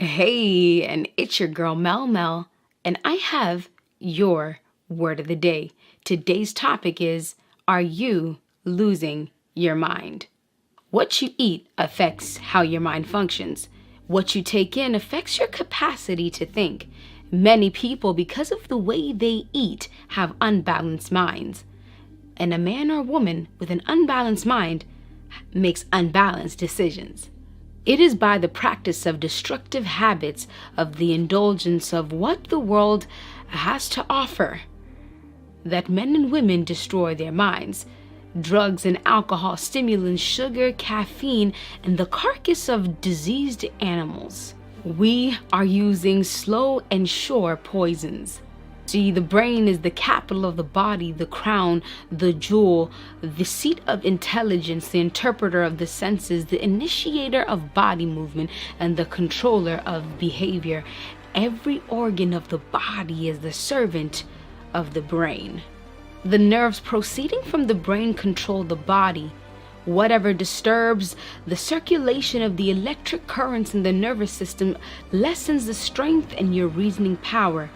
Hey, and it's your girl Mel Mel, and I have your word of the day. Today's topic is, are you losing your mind? What you eat affects how your mind functions. What you take in affects your capacity to think. Many people, because of the way they eat, have unbalanced minds. And a man or woman with an unbalanced mind makes unbalanced decisions. It is by the practice of destructive habits, of the indulgence of what the world has to offer, that men and women destroy their minds. Drugs and alcohol, stimulants, sugar, caffeine, and the carcass of diseased animals. We are using slow and sure poisons. See, the brain is the capital of the body, the crown, the jewel, the seat of intelligence, the interpreter of the senses, the initiator of body movement, and the controller of behavior. Every organ of the body is the servant of the brain. The nerves proceeding from the brain control the body. Whatever disturbs the circulation of the electric currents in the nervous system lessens the strength and your reasoning power.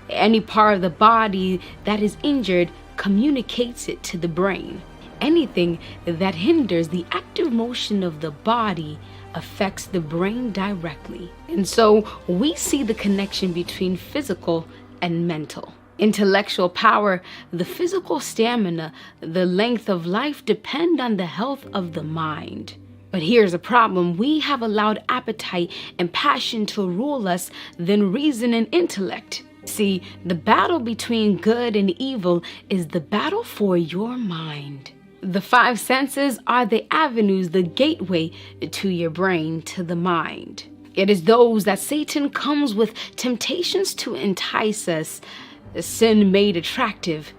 Any part of the body that is injured communicates it to the brain. Anything that hinders the active motion of the body affects the brain directly. And so we see the connection between physical and mental. Intellectual power, the physical stamina, the length of life depend on the health of the mind. But here's a problem. We have allowed appetite and passion to rule us than reason and intellect. See, the battle between good and evil is the battle for your mind. The five senses are the avenues, the gateway to your brain, to the mind. It is those that Satan comes with temptations to entice us, sin made attractive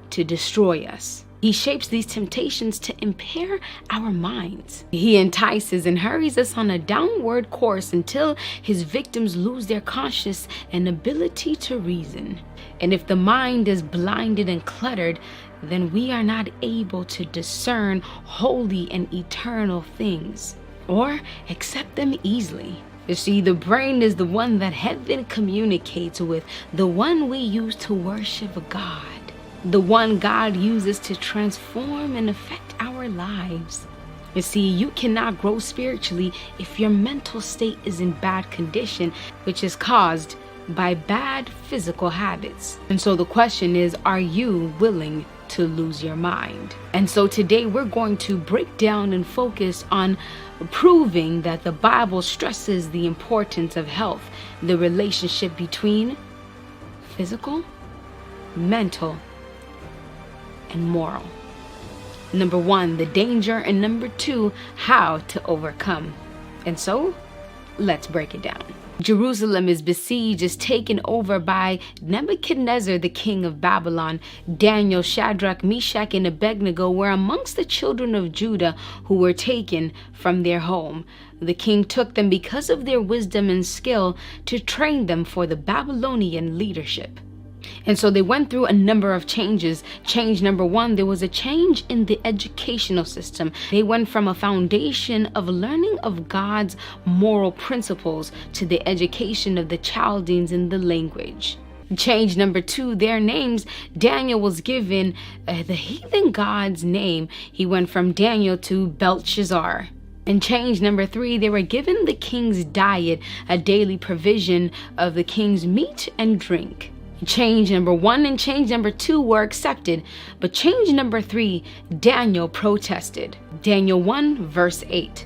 to destroy us. He shapes these temptations to impair our minds. He entices and hurries us on a downward course until his victims lose their conscience and ability to reason. And if the mind is blinded and cluttered, then we are not able to discern holy and eternal things or accept them easily. You see, the brain is the one that heaven communicates with, the one we use to worship God. The one God uses to transform and affect our lives. You see, you cannot grow spiritually if your mental state is in bad condition, which is caused by bad physical habits. And so the question is, are you willing to lose your mind? And so today we're going to break down and focus on proving that the Bible stresses the importance of health, the relationship between physical, mental, and moral. Number one, the danger, and number two, how to overcome. And so, let's break it down. Jerusalem is besieged, is taken over by Nebuchadnezzar, the king of Babylon. Daniel, Shadrach, Meshach, and Abednego were amongst the children of Judah who were taken from their home. The king took them because of their wisdom and skill to train them for the Babylonian leadership. And so they went through a number of changes. Change number one, there was a change in the educational system. They went from a foundation of learning of God's moral principles to the education of the Chaldeans in the language. Change number two, their names. Daniel was given the heathen god's name. He went from Daniel to Belshazzar. And change number three, they were given the king's diet, a daily provision of the king's meat and drink. Change number one and change number two were accepted, but change number three, Daniel protested. Daniel 1 verse 8.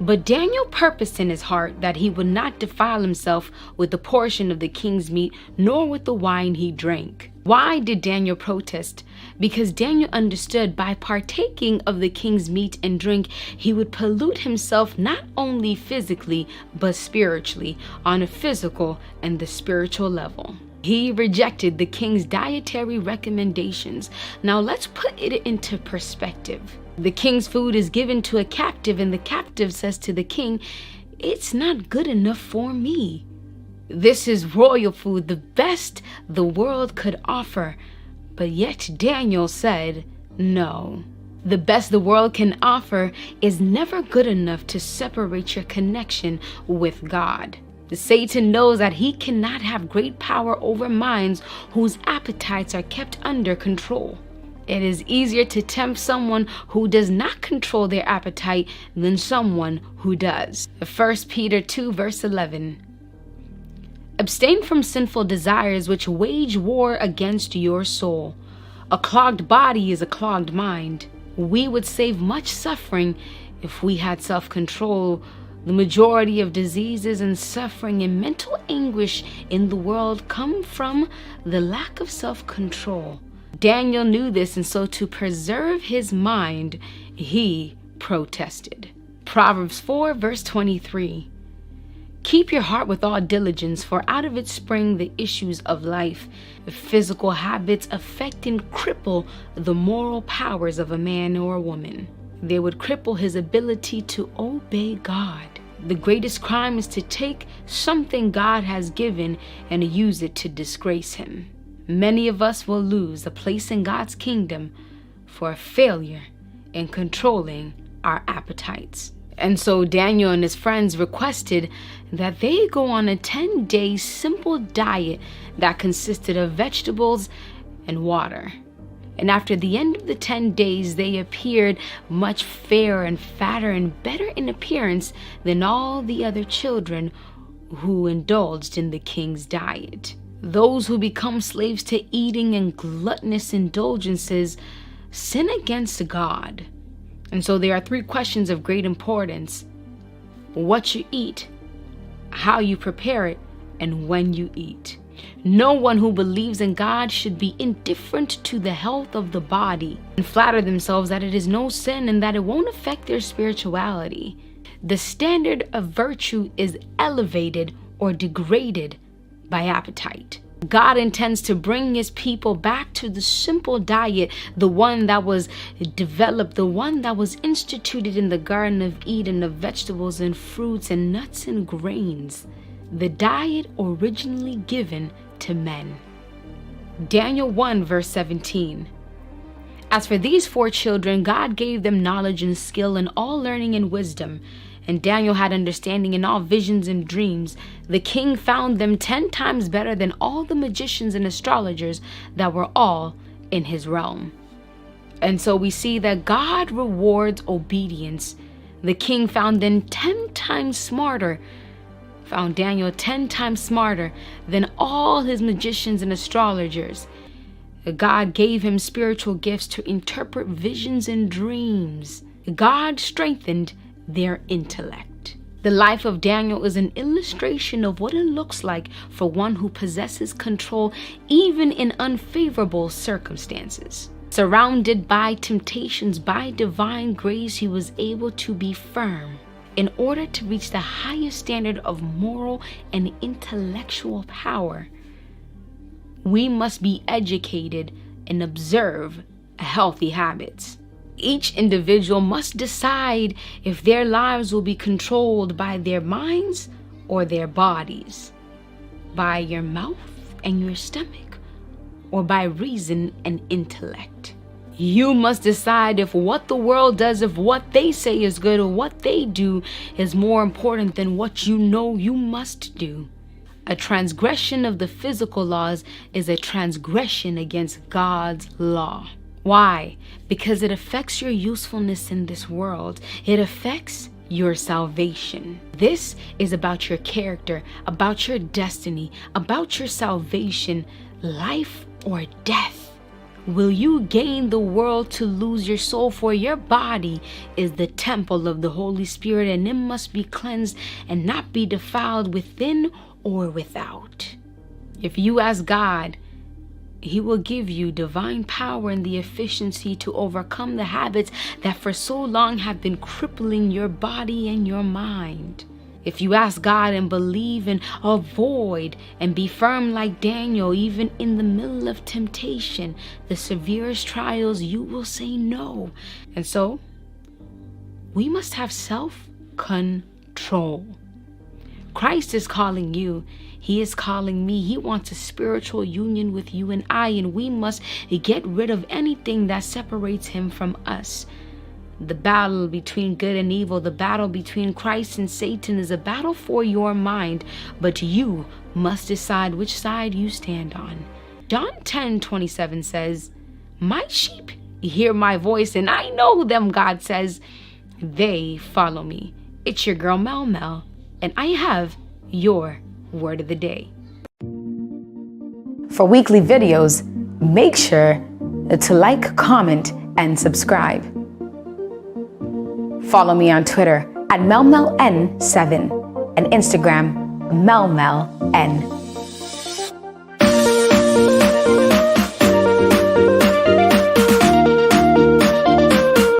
But Daniel purposed in his heart that he would not defile himself with the portion of the king's meat, nor with the wine he drank. Why did Daniel protest? Because Daniel understood by partaking of the king's meat and drink, he would pollute himself not only physically, but spiritually, on a physical and the spiritual level. He rejected the king's dietary recommendations. Now let's put it into perspective. The king's food is given to a captive, and the captive says to the king, "It's not good enough for me." This is royal food, the best the world could offer. But yet Daniel said, "No." The best the world can offer is never good enough to separate your connection with God. Satan knows that he cannot have great power over minds whose appetites are kept under control. It is easier to tempt someone who does not control their appetite than someone who does. 1 Peter 2 verse 11. Abstain from sinful desires which wage war against your soul. A clogged body is a clogged mind. We would save much suffering if we had self-control. The majority of diseases and suffering and mental anguish in the world come from the lack of self-control. Daniel knew this, and so to preserve his mind, he protested. Proverbs 4 verse 23. Keep your heart with all diligence, for out of it spring the issues of life. Physical habits affect and cripple the moral powers of a man or a woman. They would cripple his ability to obey God. The greatest crime is to take something God has given and use it to disgrace him. Many of us will lose a place in God's kingdom for a failure in controlling our appetites. And so Daniel and his friends requested that they go on a 10-day simple diet that consisted of vegetables and water. And after the end of the 10 days, they appeared much fairer and fatter and better in appearance than all the other children who indulged in the king's diet. Those who become slaves to eating and gluttonous indulgences sin against God. And so there are 3 questions of great importance: what you eat, how you prepare it, and when you eat. No one who believes in God should be indifferent to the health of the body and flatter themselves that it is no sin and that it won't affect their spirituality. The standard of virtue is elevated or degraded by appetite. God intends to bring his people back to the simple diet, the one that was developed, the one that was instituted in the Garden of Eden, of vegetables and fruits and nuts and grains, the diet originally given to men. Daniel 1 verse 17. As for these 4 children, God gave them knowledge and skill in all learning and wisdom. And Daniel had understanding in all visions and dreams. The king found them 10 times better than all the magicians and astrologers that were all in his realm. And so we see that God rewards obedience. The king found them 10 times smarter, found Daniel 10 times smarter than all his magicians and astrologers. God gave him spiritual gifts to interpret visions and dreams. God strengthened their intellect. The life of Daniel is an illustration of what it looks like for one who possesses control even in unfavorable circumstances. Surrounded by temptations, by divine grace, he was able to be firm. In order to reach the highest standard of moral and intellectual power, we must be educated and observe healthy habits. Each individual must decide if their lives will be controlled by their minds or their bodies, by your mouth and your stomach, or by reason and intellect. You must decide if what the world does, if what they say is good or what they do is more important than what you know you must do. A transgression of the physical laws is a transgression against God's law. Why? Because it affects your usefulness in this world. It affects your salvation. This is about your character, about your destiny, about your salvation, life or death. Will you gain the world to lose your soul? For your body is the temple of the Holy Spirit, and it must be cleansed and not be defiled within or without. If you ask God, he will give you divine power and the efficiency to overcome the habits that for so long have been crippling your body and your mind. If you ask God and believe and avoid and be firm like Daniel, even in the middle of temptation, the severest trials, you will say no. And so, we must have self-control. Christ is calling you. He is calling me. He wants a spiritual union with you and I, and we must get rid of anything that separates him from us. The battle between good and evil, the battle between Christ and Satan is a battle for your mind, but you must decide which side you stand on. John 10:27 says, "My sheep hear my voice, and I know them," God says. They follow me. It's your girl Mel Mel, and I have your word of the day. For weekly videos, make sure to like, comment, and subscribe. Follow me on Twitter at MelMelN7 and Instagram MelMelN.